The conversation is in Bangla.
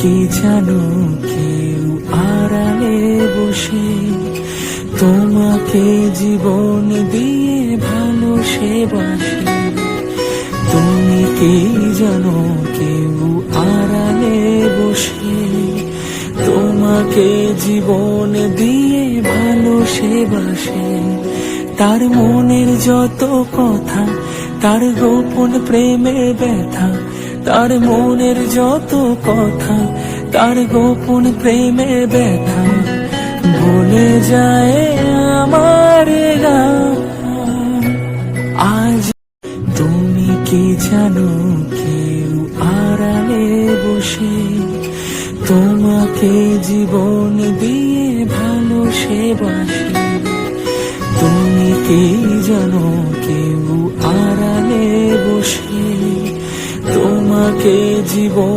কি জানো কেউ আড়ালে বসে তোমাকে জীবন দিয়ে ভালোবাসে। তুমি কি জানো কেউ আড়ালে বসে তোমাকে জীবন দিয়ে ভালোবাসে। তার মনের যত কথা, তার গোপন প্রেমের ব্যথা, তার মনের যত কথা, তার গোপন প্রেমের ব্যথা ভুলে যায় আমার গান। আজ তুমি কি জানো কেউ আড়ালে বসে তোমাকে জীবন দিয়ে ভালোবাসে। তুমি কি জানো কেউ আড়ালে বসে তোমাকে জীবন